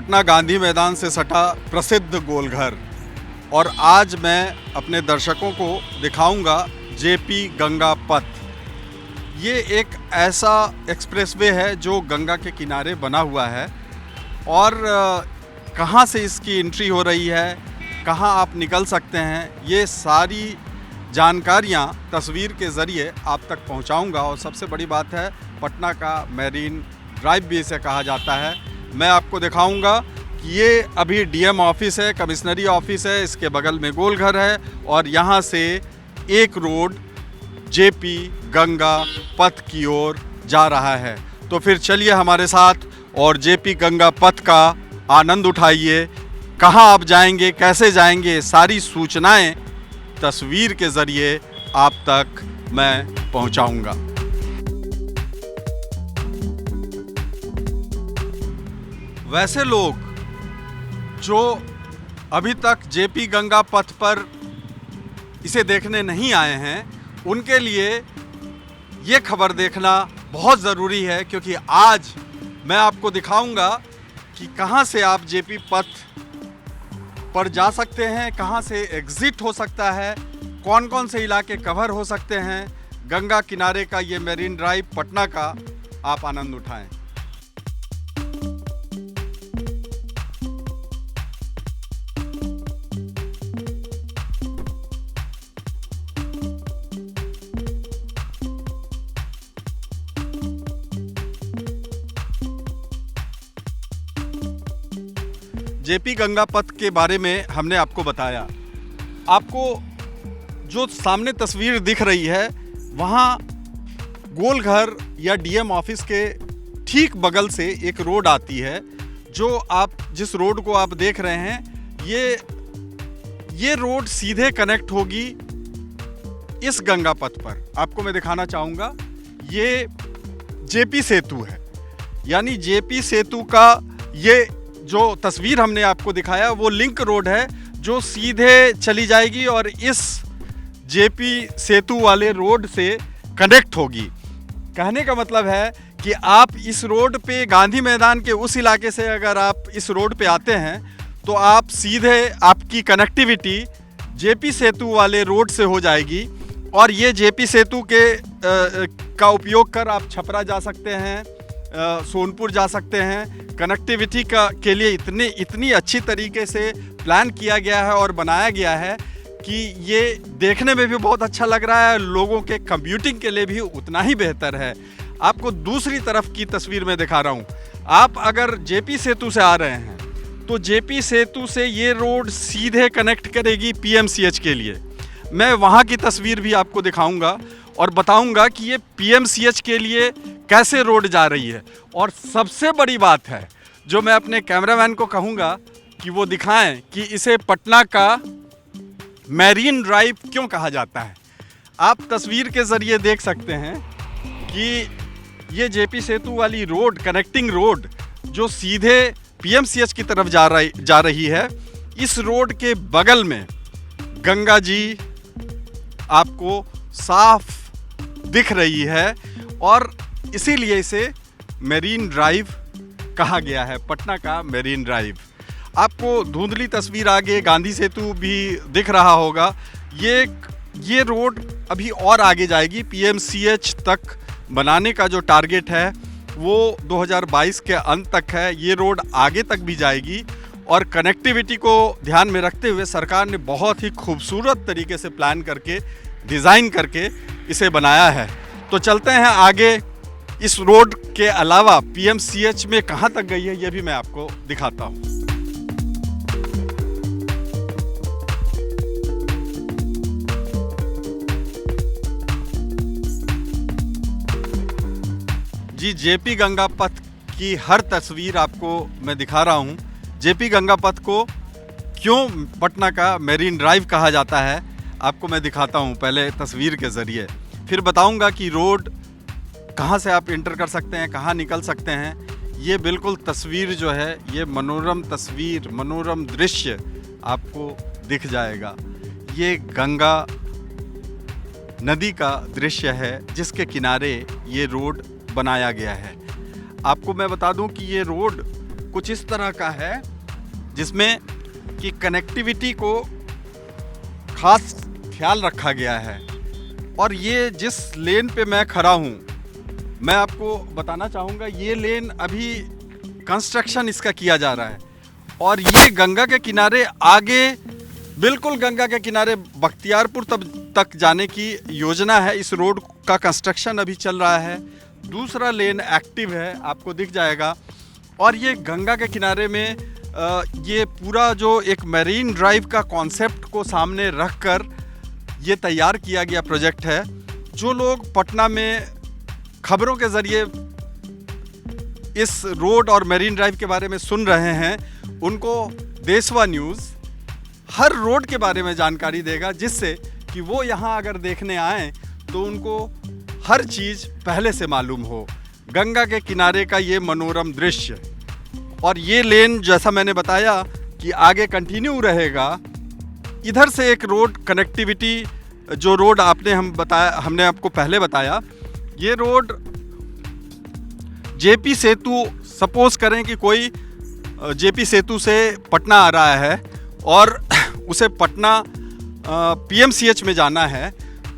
पटना गांधी मैदान से सटा प्रसिद्ध गोलघर। और आज मैं अपने दर्शकों को दिखाऊंगा जेपी गंगा पथ। ये एक ऐसा एक्सप्रेसवे है जो गंगा के किनारे बना हुआ है और कहाँ से इसकी एंट्री हो रही है, कहाँ आप निकल सकते हैं, ये सारी जानकारियाँ तस्वीर के ज़रिए आप तक पहुँचाऊँगा। और सबसे बड़ी बात है, पटना का मैरीन ड्राइव भी इसे कहा जाता है। मैं आपको दिखाऊंगा कि ये अभी डीएम ऑफिस है, कमिश्नरी ऑफिस है, इसके बगल में गोलघर है और यहाँ से एक रोड जेपी गंगा पथ की ओर जा रहा है। तो फिर चलिए हमारे साथ और जेपी गंगा पथ का आनंद उठाइए। कहाँ आप जाएंगे, कैसे जाएंगे, सारी सूचनाएं तस्वीर के ज़रिए आप तक मैं पहुँचाऊँगा। वैसे लोग जो अभी तक जेपी गंगा पथ पर इसे देखने नहीं आए हैं, उनके लिए ये खबर देखना बहुत ज़रूरी है, क्योंकि आज मैं आपको दिखाऊंगा कि कहाँ से आप जेपी पथ पर जा सकते हैं, कहाँ से एग्ज़िट हो सकता है, कौन कौन से इलाके कवर हो सकते हैं। गंगा किनारे का ये मैरीन ड्राइव पटना का आप आनंद उठाएं। जेपी गंगा पथ के बारे में हमने आपको बताया। आपको जो सामने तस्वीर दिख रही है, वहाँ गोलघर या डीएम ऑफिस के ठीक बगल से एक रोड आती है। जो आप जिस रोड को आप देख रहे हैं, ये रोड सीधे कनेक्ट होगी इस गंगा पथ पर। आपको मैं दिखाना चाहूँगा, ये जेपी सेतु है। यानी जेपी सेतु का ये जो तस्वीर हमने आपको दिखाया वो लिंक रोड है जो सीधे चली जाएगी और इस जेपी सेतु वाले रोड से कनेक्ट होगी। कहने का मतलब है कि आप इस रोड पे गांधी मैदान के उस इलाके से अगर आप इस रोड पे आते हैं तो आप सीधे आपकी कनेक्टिविटी जेपी सेतु वाले रोड से हो जाएगी। और ये जेपी सेतु का उपयोग कर आप छपरा जा सकते हैं, सोनपुर जा सकते हैं। कनेक्टिविटी के लिए इतनी अच्छी तरीके से प्लान किया गया है और बनाया गया है कि ये देखने में भी बहुत अच्छा लग रहा है, लोगों के कंप्यूटिंग के लिए भी उतना ही बेहतर है। आपको दूसरी तरफ की तस्वीर में दिखा रहा हूँ। आप अगर जेपी सेतु से आ रहे हैं तो जेपी सेतु से ये रोड सीधे कनेक्ट करेगी पीएमसीएच के लिए। मैं वहाँ की तस्वीर भी आपको दिखाऊंगा और बताऊंगा कि ये पीएमसीएच के लिए कैसे रोड जा रही है। और सबसे बड़ी बात है जो मैं अपने कैमरामैन को कहूँगा कि वो दिखाएं कि इसे पटना का मैरीन ड्राइव क्यों कहा जाता है। आप तस्वीर के ज़रिए देख सकते हैं कि ये जेपी सेतु वाली रोड, कनेक्टिंग रोड जो सीधे पीएमसीएच की तरफ जा रही है, इस रोड के बगल में गंगा जी आपको साफ दिख रही है और इसीलिए इसे मैरीन ड्राइव कहा गया है, पटना का मैरीन ड्राइव। आपको धुंधली तस्वीर आगे गांधी सेतु भी दिख रहा होगा। ये रोड अभी और आगे जाएगी। पीएमसीएच तक बनाने का जो टारगेट है वो 2022 के अंत तक है। ये रोड आगे तक भी जाएगी और कनेक्टिविटी को ध्यान में रखते हुए सरकार ने बहुत ही खूबसूरत तरीके से प्लान करके, डिज़ाइन करके इसे बनाया है। तो चलते हैं आगे। इस रोड के अलावा पीएमसीएच में कहाँ तक गई है ये भी मैं आपको दिखाता हूँ। जी, जेपी गंगा पथ की हर तस्वीर आपको मैं दिखा रहा हूँ। जेपी गंगा पथ को क्यों पटना का मैरीन ड्राइव कहा जाता है आपको मैं दिखाता हूँ पहले तस्वीर के ज़रिए, फिर बताऊँगा कि रोड कहाँ से आप एंटर कर सकते हैं, कहाँ निकल सकते हैं। ये बिल्कुल तस्वीर जो है, ये मनोरम तस्वीर, मनोरम दृश्य आपको दिख जाएगा। ये गंगा नदी का दृश्य है जिसके किनारे ये रोड बनाया गया है। आपको मैं बता दूं कि ये रोड कुछ इस तरह का है जिसमें कि कनेक्टिविटी को खास ख्याल रखा गया है। और ये जिस लेन पे मैं खड़ा हूँ, मैं आपको बताना चाहूँगा, ये लेन अभी कंस्ट्रक्शन इसका किया जा रहा है। और ये गंगा के किनारे आगे, बिल्कुल गंगा के किनारे बख्तियारपुर तक जाने की योजना है। इस रोड का कंस्ट्रक्शन अभी चल रहा है। दूसरा लेन एक्टिव है, आपको दिख जाएगा। और ये गंगा के किनारे में ये पूरा जो एक मैरीन ड्राइव का कॉन्सेप्ट को सामने रखकर ये तैयार किया गया प्रोजेक्ट है। जो लोग पटना में खबरों के ज़रिए इस रोड और मैरीन ड्राइव के बारे में सुन रहे हैं, उनको देशवा न्यूज़ हर रोड के बारे में जानकारी देगा, जिससे कि वो यहाँ अगर देखने आएँ तो उनको हर चीज़ पहले से मालूम हो। गंगा के किनारे का ये मनोरम दृश्य। और ये लेन जैसा मैंने बताया कि आगे कंटिन्यू रहेगा। इधर से एक रोड कनेक्टिविटी, जो रोड हमने आपको पहले बताया, ये रोड जेपी सेतु, सपोज करें कि कोई जेपी सेतु से पटना आ रहा है और उसे पटना पीएमसीएच में जाना है,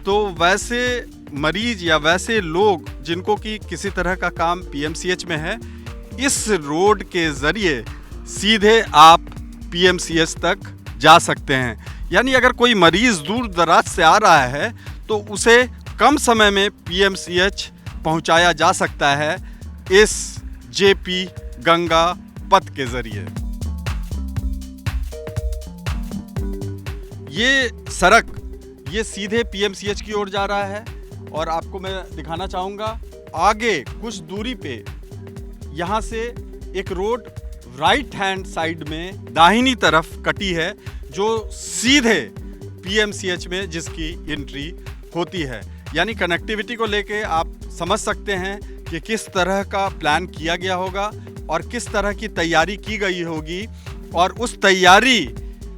तो वैसे मरीज या वैसे लोग जिनको कि किसी तरह का काम पीएमसीएच में है, इस रोड के ज़रिए सीधे आप पीएमसीएच तक जा सकते हैं। यानी अगर कोई मरीज़ दूर दराज से आ रहा है तो उसे कम समय में पीएमसीएच पहुंचाया जा सकता है इस जेपी गंगा पथ के ज़रिए। ये सड़क ये सीधे पीएमसीएच की ओर जा रहा है। और आपको मैं दिखाना चाहूँगा, आगे कुछ दूरी पे यहाँ से एक रोड राइट हैंड साइड में दाहिनी तरफ कटी है, जो सीधे पीएमसीएच में जिसकी एंट्री होती है। यानी कनेक्टिविटी को लेके आप समझ सकते हैं कि किस तरह का प्लान किया गया होगा और किस तरह की तैयारी की गई होगी। और उस तैयारी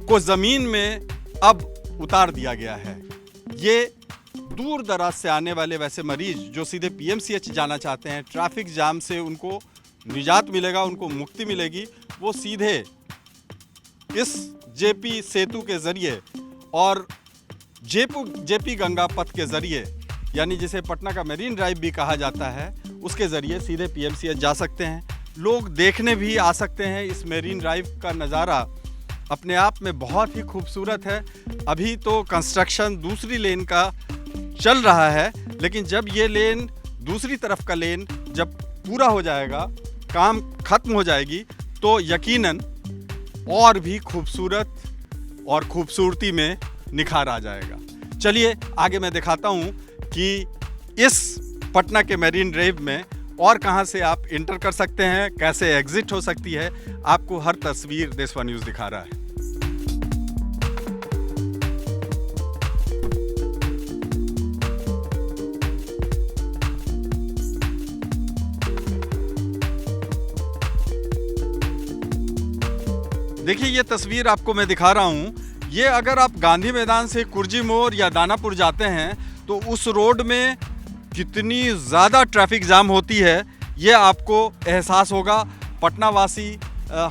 को ज़मीन में अब उतार दिया गया है। ये दूर दराज से आने वाले वैसे मरीज जो सीधे पीएमसीएच जाना चाहते हैं, ट्रैफिक जाम से उनको निजात मिलेगा, उनको मुक्ति मिलेगी। वो सीधे इस जेपी सेतु के ज़रिए और जेपी गंगा पथ के ज़रिए, यानी जिसे पटना का मैरीन ड्राइव भी कहा जाता है, उसके ज़रिए सीधे पीएमसीएच जा सकते हैं। लोग देखने भी आ सकते हैं। इस मैरीन ड्राइव का नज़ारा अपने आप में बहुत ही खूबसूरत है। अभी तो कंस्ट्रक्शन दूसरी लेन का चल रहा है, लेकिन जब ये लेन, दूसरी तरफ का लेन जब पूरा हो जाएगा, काम खत्म हो जाएगी, तो यकीनन और भी खूबसूरत और खूबसूरती में निखार आ जाएगा। चलिए आगे मैं दिखाता हूँ कि इस पटना के मैरीन ड्राइव में और कहाँ से आप इंटर कर सकते हैं, कैसे एग्जिट हो सकती है। आपको हर तस्वीर देशवा न्यूज़ दिखा रहा है। देखिए ये तस्वीर आपको मैं दिखा रहा हूँ। ये अगर आप गांधी मैदान से कुर्जी मोड़ या दानापुर जाते हैं तो उस रोड में कितनी ज़्यादा ट्रैफिक जाम होती है, ये आपको एहसास होगा। पटना वासी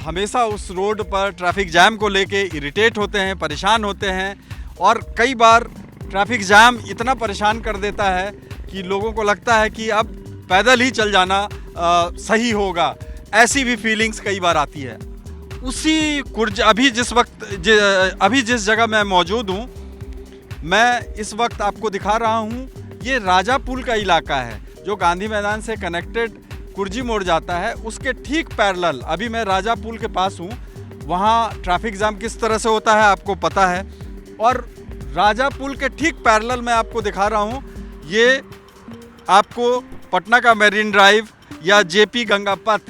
हमेशा उस रोड पर ट्रैफिक जाम को लेके इरिटेट होते हैं, परेशान होते हैं। और कई बार ट्रैफिक जाम इतना परेशान कर देता है कि लोगों को लगता है कि अब पैदल ही चल जाना सही होगा। ऐसी भी फीलिंग्स कई बार आती है। उसी अभी जिस जगह मैं मौजूद हूँ, मैं इस वक्त आपको दिखा रहा हूँ, ये राजा पुल का इलाका है जो गांधी मैदान से कनेक्टेड कुर्जी मोड़ जाता है। उसके ठीक पैरेलल अभी मैं राजा पुल के पास हूँ। वहाँ ट्रैफिक जाम किस तरह से होता है आपको पता है। और राजा पुल के ठीक पैरेलल मैं आपको दिखा रहा हूँ, ये आपको पटना का मैरीन ड्राइव या जेपी गंगा पथ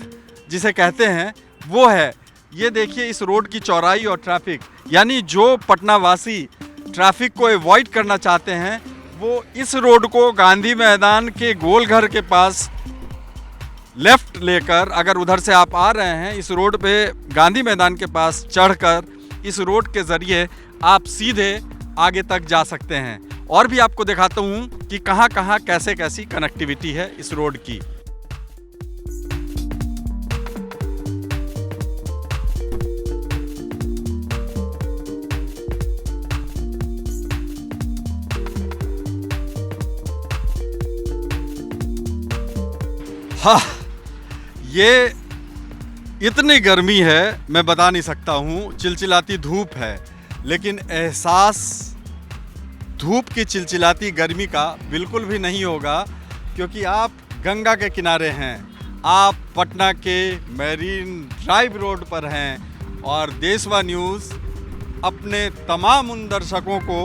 जिसे कहते हैं वो है। ये देखिए इस रोड की चौड़ाई और ट्रैफिक, यानी जो पटना वासी ट्रैफिक को अवॉइड करना चाहते हैं वो इस रोड को गांधी मैदान के गोल घर के पास लेफ़्ट लेकर, अगर उधर से आप आ रहे हैं, इस रोड पे गांधी मैदान के पास चढ़कर इस रोड के ज़रिए आप सीधे आगे तक जा सकते हैं। और भी आपको दिखाता हूँ कि कहाँ कहाँ कैसे कैसी कनेक्टिविटी है इस रोड की। हाँ, ये इतनी गर्मी है मैं बता नहीं सकता हूँ, चिलचिलाती धूप है, लेकिन एहसास धूप की चिलचिलाती गर्मी का बिल्कुल भी नहीं होगा, क्योंकि आप गंगा के किनारे हैं, आप पटना के मैरीन ड्राइव रोड पर हैं और देशवा न्यूज़ अपने तमाम उन दर्शकों को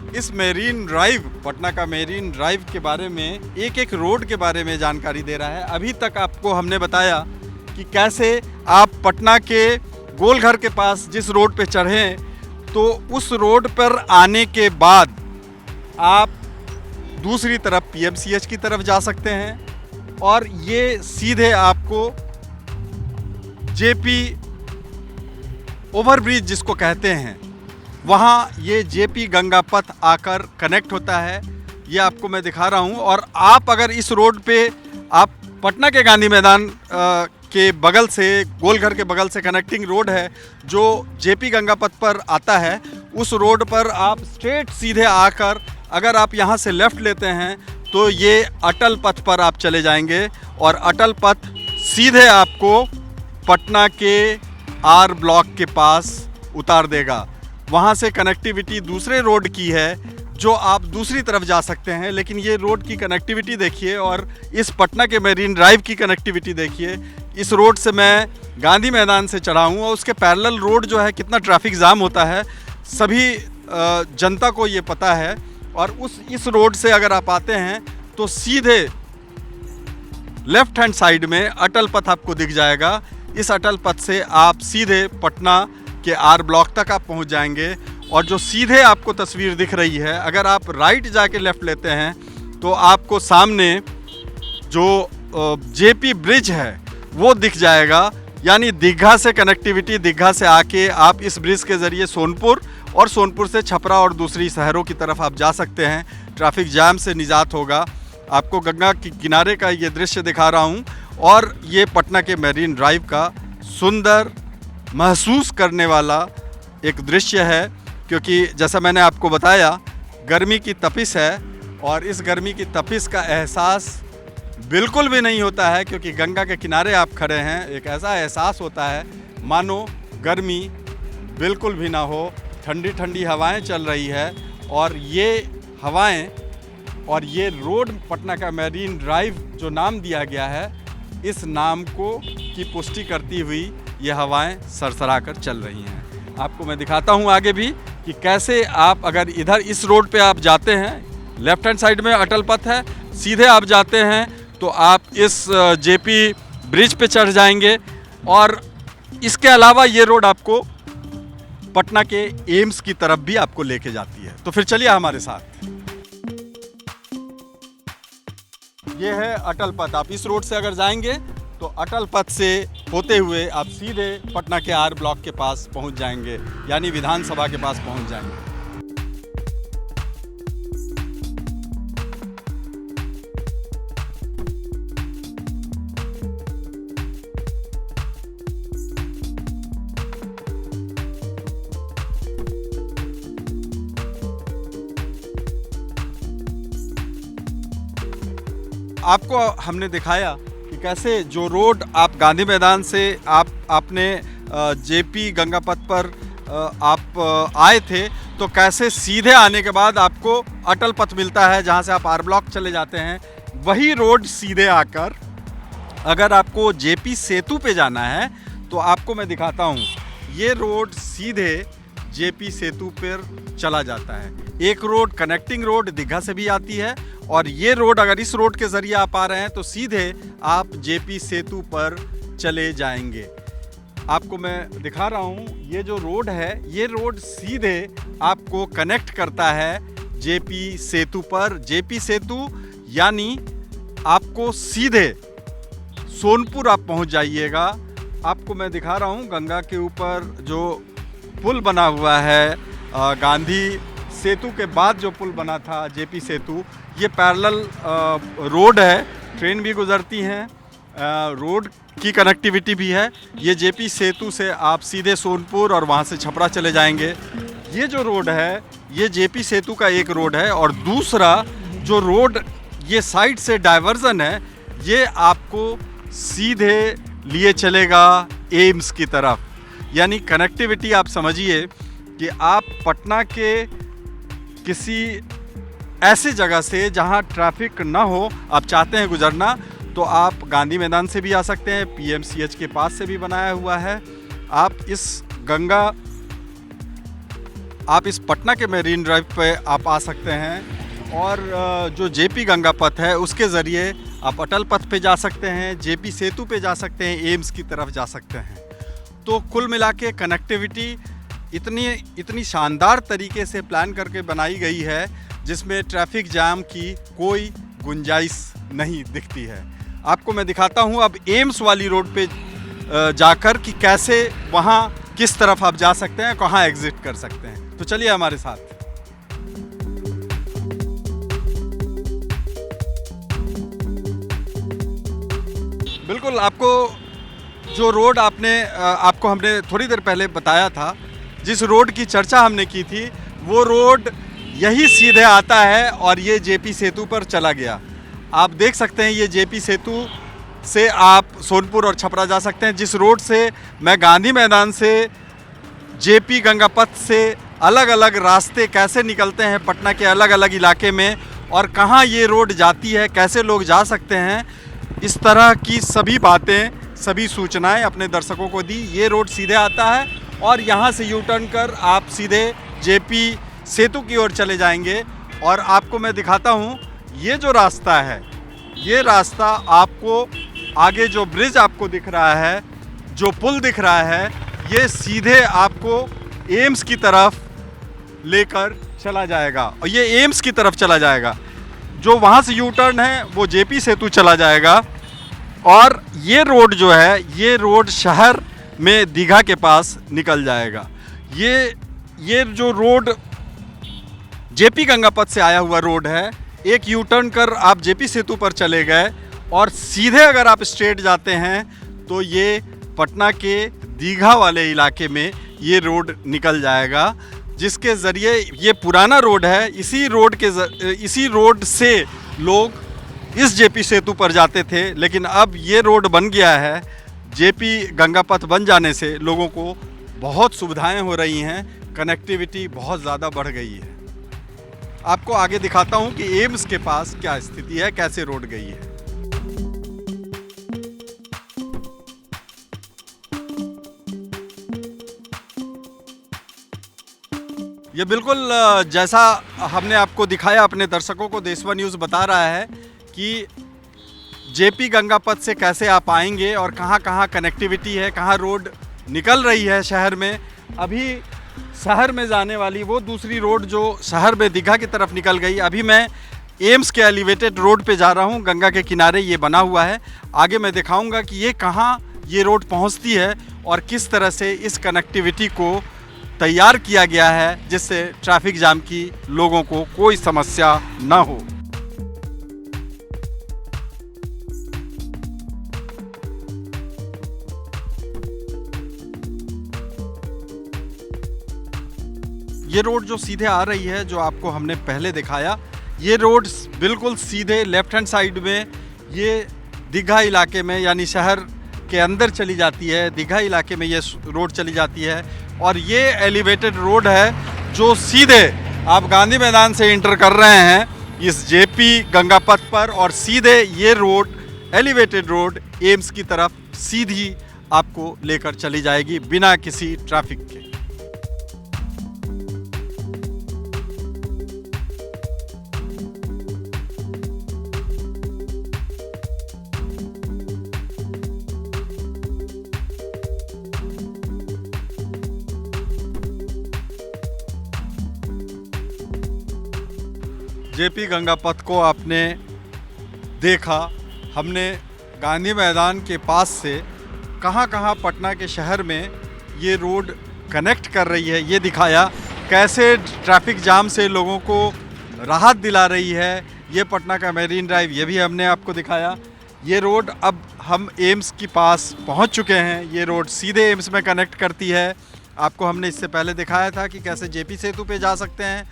इस मैरीन ड्राइव, पटना का मैरीन ड्राइव के बारे में, एक एक रोड के बारे में जानकारी दे रहा है। अभी तक आपको हमने बताया कि कैसे आप पटना के गोलघर के पास जिस रोड पे चढ़ें तो उस रोड पर आने के बाद आप दूसरी तरफ पीएमसीएच की तरफ जा सकते हैं और ये सीधे आपको जेपी ओवरब्रिज जिसको कहते हैं, वहाँ ये जेपी गंगा पथ आकर कनेक्ट होता है। ये आपको मैं दिखा रहा हूँ। और आप अगर इस रोड पे, आप पटना के गांधी मैदान के बगल से, गोलघर के बगल से कनेक्टिंग रोड है जो जेपी गंगा पथ पर आता है, उस रोड पर आप स्ट्रेट सीधे आकर अगर आप यहाँ से लेफ़्ट लेते हैं तो ये अटल पथ पर आप चले जाएंगे और अटल पथ सीधे आपको पटना के आर ब्लॉक के पास उतार देगा। वहाँ से कनेक्टिविटी दूसरे रोड की है जो आप दूसरी तरफ जा सकते हैं, लेकिन ये रोड की कनेक्टिविटी देखिए और इस पटना के मैरीन ड्राइव की कनेक्टिविटी देखिए। इस रोड से मैं गांधी मैदान से चढ़ा हूँ और उसके पैरेलल रोड जो है कितना ट्रैफिक जाम होता है सभी जनता को ये पता है। और इस रोड से अगर आप आते हैं तो सीधे लेफ्ट हैंड साइड में अटल पथ आपको दिख जाएगा। इस अटल पथ से आप सीधे पटना के आर ब्लॉक तक आप पहुंच जाएंगे। और जो सीधे आपको तस्वीर दिख रही है, अगर आप राइट जाके लेफ़्ट लेते हैं तो आपको सामने जो जेपी ब्रिज है वो दिख जाएगा। यानी दीघा से कनेक्टिविटी, दीघा से आके आप इस ब्रिज के ज़रिए सोनपुर और सोनपुर से छपरा और दूसरी शहरों की तरफ आप जा सकते हैं। ट्रैफिक जाम से निजात होगा। आपको गंगा के किनारे का ये दृश्य दिखा रहा हूँ और ये पटना के मैरीन ड्राइव का सुंदर, महसूस करने वाला एक दृश्य है, क्योंकि जैसा मैंने आपको बताया गर्मी की तपिश है और इस गर्मी की तपिश का एहसास बिल्कुल भी नहीं होता है, क्योंकि गंगा के किनारे आप खड़े हैं। एक ऐसा एहसास होता है मानो गर्मी बिल्कुल भी ना हो, ठंडी ठंडी हवाएं चल रही है। और ये हवाएं और ये रोड पटना का मैरीन ड्राइव जो नाम दिया गया है, इस नाम को की पुष्टि करती हुई ये हवाएं सरसरा कर चल रही हैं। आपको मैं दिखाता हूं आगे भी कि कैसे आप अगर इधर इस रोड पे आप जाते हैं, लेफ्ट हैंड साइड में अटल पथ है, सीधे आप जाते हैं तो आप इस जेपी ब्रिज पे चढ़ जाएंगे। और इसके अलावा ये रोड आपको पटना के एम्स की तरफ भी आपको लेके जाती है। तो फिर चलिए हमारे साथ। ये है अटल पथ। आप इस रोड से अगर जाएंगे तो अटल पथ से होते हुए आप सीधे पटना के आर ब्लॉक के पास पहुंच जाएंगे, यानी विधानसभा के पास पहुंच जाएंगे। आपको हमने दिखाया कि कैसे जो रोड आप गांधी मैदान से आपने जेपी गंगा पथ पर आप आए थे, तो कैसे सीधे आने के बाद आपको अटल पथ मिलता है जहां से आप आर ब्लॉक चले जाते हैं। वही रोड सीधे आकर अगर आपको जेपी सेतु पे जाना है तो आपको मैं दिखाता हूं, ये रोड सीधे जेपी सेतु पर चला जाता है। एक रोड कनेक्टिंग रोड दीघा से भी आती है और ये रोड, अगर इस रोड के ज़रिए आप आ रहे हैं तो सीधे आप जेपी सेतु पर चले जाएंगे। आपको मैं दिखा रहा हूँ, ये जो रोड है, ये रोड सीधे आपको कनेक्ट करता है जेपी सेतु पर। जेपी सेतु यानी आपको सीधे सोनपुर आप पहुँच जाइएगा। आपको मैं दिखा रहा हूँ गंगा के ऊपर जो पुल बना हुआ है, गांधी सेतु के बाद जो पुल बना था जेपी सेतु, ये पैरेलल रोड है, ट्रेन भी गुजरती हैं, रोड की कनेक्टिविटी भी है। ये जेपी सेतु से आप सीधे सोनपुर और वहाँ से छपरा चले जाएंगे। ये जो रोड है ये जेपी सेतु का एक रोड है और दूसरा जो रोड ये साइड से डाइवर्जन है, ये आपको सीधे लिए चलेगा एम्स की तरफ। यानी कनेक्टिविटी आप समझिए कि आप पटना के किसी ऐसी जगह से जहां ट्रैफिक ना हो, आप चाहते हैं गुजरना, तो आप गांधी मैदान से भी आ सकते हैं, पीएमसीएच के पास से भी बनाया हुआ है। आप इस पटना के मेरीन ड्राइव पे आप आ सकते हैं, और जो जेपी गंगा पथ है उसके ज़रिए आप अटल पथ पे जा सकते हैं, जेपी सेतु पे जा सकते हैं, एम्स की तरफ जा सकते हैं। तो कुल मिला के कनेक्टिविटी इतनी शानदार तरीके से प्लान करके बनाई गई है जिसमें ट्रैफिक जाम की कोई गुंजाइश नहीं दिखती है। आपको मैं दिखाता हूँ अब एम्स वाली रोड पे जाकर कि कैसे वहाँ किस तरफ आप जा सकते हैं, कहाँ एग्जिट कर सकते हैं। तो चलिए हमारे साथ। बिल्कुल, आपको जो रोड आपको हमने थोड़ी देर पहले बताया था, जिस रोड की चर्चा हमने की थी, वो रोड यही सीधे आता है और ये जेपी सेतु पर चला गया। आप देख सकते हैं ये जेपी सेतु से आप सोनपुर और छपरा जा सकते हैं। जिस रोड से मैं गांधी मैदान से जेपी गंगा पथ से अलग अलग रास्ते कैसे निकलते हैं पटना के अलग अलग इलाके में, और कहाँ ये रोड जाती है, कैसे लोग जा सकते हैं, इस तरह की सभी बातें, सभी सूचनाएं अपने दर्शकों को दी। ये रोड सीधे आता है और यहाँ से यू टर्न कर आप सीधे जेपी सेतु की ओर चले जाएंगे। और आपको मैं दिखाता हूँ ये जो रास्ता है, ये रास्ता आपको आगे जो ब्रिज आपको दिख रहा है, जो पुल दिख रहा है, ये सीधे आपको एम्स की तरफ लेकर चला जाएगा, और ये एम्स की तरफ चला जाएगा। जो वहाँ से यू टर्न है वो जेपी सेतु चला जाएगा। और ये रोड जो है, ये रोड शहर में दीघा के पास निकल जाएगा। ये जो रोड जेपी गंगा पथ से आया हुआ रोड है, एक यू टर्न कर आप जेपी सेतु पर चले गए और सीधे अगर आप स्ट्रेट जाते हैं तो ये पटना के दीघा वाले इलाके में ये रोड निकल जाएगा, जिसके ज़रिए ये पुराना रोड है। इसी रोड से लोग इस जेपी सेतु पर जाते थे, लेकिन अब ये रोड बन गया है। जेपी गंगा पथ बन जाने से लोगों को बहुत सुविधाएं हो रही हैं, कनेक्टिविटी बहुत ज़्यादा बढ़ गई है। आपको आगे दिखाता हूं कि एम्स के पास क्या स्थिति है, कैसे रोड गई है। ये बिल्कुल जैसा हमने आपको दिखाया, अपने दर्शकों को देशवा न्यूज़ बता रहा है कि जेपी गंगा पथ से कैसे आप आएंगे और कहाँ कहाँ कनेक्टिविटी है, कहाँ रोड निकल रही है शहर में। अभी शहर में जाने वाली वो दूसरी रोड जो शहर में दीघा की तरफ निकल गई, अभी मैं एम्स के एलिवेटेड रोड पे जा रहा हूँ। गंगा के किनारे ये बना हुआ है। आगे मैं दिखाऊंगा कि ये कहाँ ये रोड पहुँचती है और किस तरह से इस कनेक्टिविटी को तैयार किया गया है, जिससे ट्रैफिक जाम की लोगों को कोई समस्या ना हो। ये रोड जो सीधे आ रही है, जो आपको हमने पहले दिखाया, ये रोड बिल्कुल सीधे लेफ्ट हैंड साइड में ये दीघा इलाके में, यानी शहर के अंदर चली जाती है। दीघा इलाके में ये रोड चली जाती है और ये एलिवेटेड रोड है जो सीधे आप गांधी मैदान से इंटर कर रहे हैं इस जेपी गंगा पथ पर, और सीधे ये रोड एलिवेटेड रोड एम्स की तरफ सीधी आपको लेकर चली जाएगी बिना किसी ट्रैफिक के। जेपी गंगा पथ को आपने देखा, हमने गांधी मैदान के पास से कहाँ कहाँ पटना के शहर में ये रोड कनेक्ट कर रही है ये दिखाया, कैसे ट्रैफिक जाम से लोगों को राहत दिला रही है ये पटना का मेरीन ड्राइव, ये भी हमने आपको दिखाया। ये रोड अब हम एम्स के पास पहुंच चुके हैं। ये रोड सीधे एम्स में कनेक्ट करती है। आपको हमने इससे पहले दिखाया था कि कैसे जेपी सेतु पे जा सकते हैं,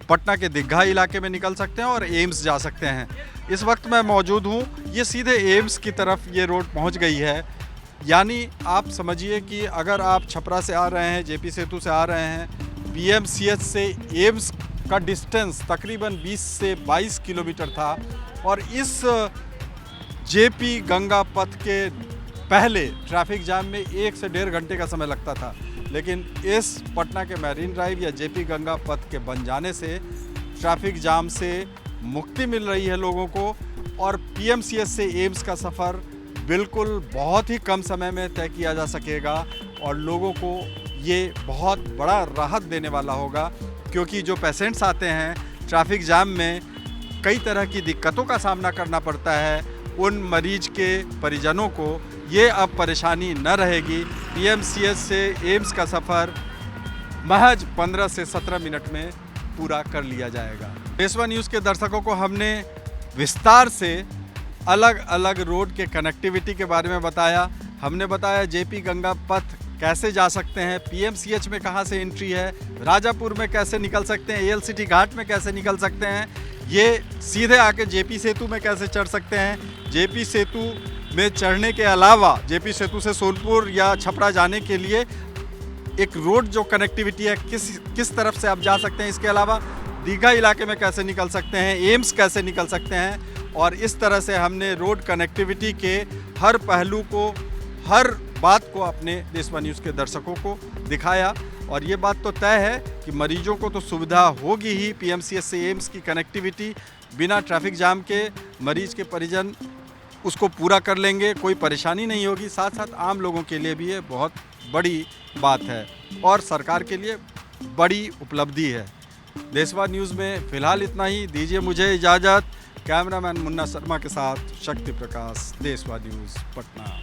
पटना के दीघा इलाके में निकल सकते हैं और एम्स जा सकते हैं। इस वक्त मैं मौजूद हूँ, ये सीधे एम्स की तरफ ये रोड पहुँच गई है। यानी आप समझिए कि अगर आप छपरा से आ रहे हैं, जेपी सेतु से आ रहे हैं, पीएमसीएच से एम्स का डिस्टेंस तकरीबन 20 से 22 किलोमीटर था और इस जेपी गंगा पथ के पहले ट्रैफिक जाम में 1 से 1.5 घंटे का समय लगता था। लेकिन इस पटना के मैरीन ड्राइव या जेपी गंगा पथ के बन जाने से ट्रैफिक जाम से मुक्ति मिल रही है लोगों को और पीएमसीएच से एम्स का सफ़र बिल्कुल बहुत ही कम समय में तय किया जा सकेगा और लोगों को ये बहुत बड़ा राहत देने वाला होगा, क्योंकि जो पेशेंट्स आते हैं ट्रैफिक जाम में कई तरह की दिक्कतों का सामना करना पड़ता है, उन मरीज के परिजनों को ये अब परेशानी न रहेगी। पीएमसीएच से एम्स का सफ़र महज 15 से 17 मिनट में पूरा कर लिया जाएगा। देशवा न्यूज़ के दर्शकों को हमने विस्तार से अलग अलग रोड के कनेक्टिविटी के बारे में बताया। हमने बताया जेपी गंगा पथ कैसे जा सकते हैं, पीएमसीएच में कहां से एंट्री है, राजापुर में कैसे निकल सकते हैं, एएलसीटी घाट में कैसे निकल सकते हैं, ये सीधे आके जेपी सेतु में कैसे चढ़ सकते हैं। जेपी सेतु में चढ़ने के अलावा जेपी सेतु से सोनपुर या छपरा जाने के लिए एक रोड जो कनेक्टिविटी है किस तरफ से आप जा सकते हैं। इसके अलावा दीघा इलाके में कैसे निकल सकते हैं, एम्स कैसे निकल सकते हैं, और इस तरह से हमने रोड कनेक्टिविटी के हर पहलू को, हर बात को अपने देशवा न्यूज़ के दर्शकों को दिखाया। और ये बात तो तय है कि मरीजों को तो सुविधा होगी ही, पीएमसीएच से एम्स की कनेक्टिविटी बिना ट्रैफिक जाम के मरीज के परिजन उसको पूरा कर लेंगे, कोई परेशानी नहीं होगी। साथ साथ आम लोगों के लिए भी ये बहुत बड़ी बात है और सरकार के लिए बड़ी उपलब्धि है। देशवा न्यूज़ में फ़िलहाल इतना ही, दीजिए मुझे इजाज़त। कैमरामैन मुन्ना शर्मा के साथ शक्ति प्रकाश, देशवा न्यूज़ पटना।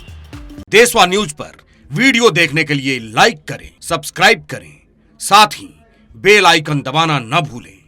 देशवा न्यूज़ पर वीडियो देखने के लिए लाइक करें, सब्सक्राइब करें, साथ ही बेल आइकन दबाना न भूलें।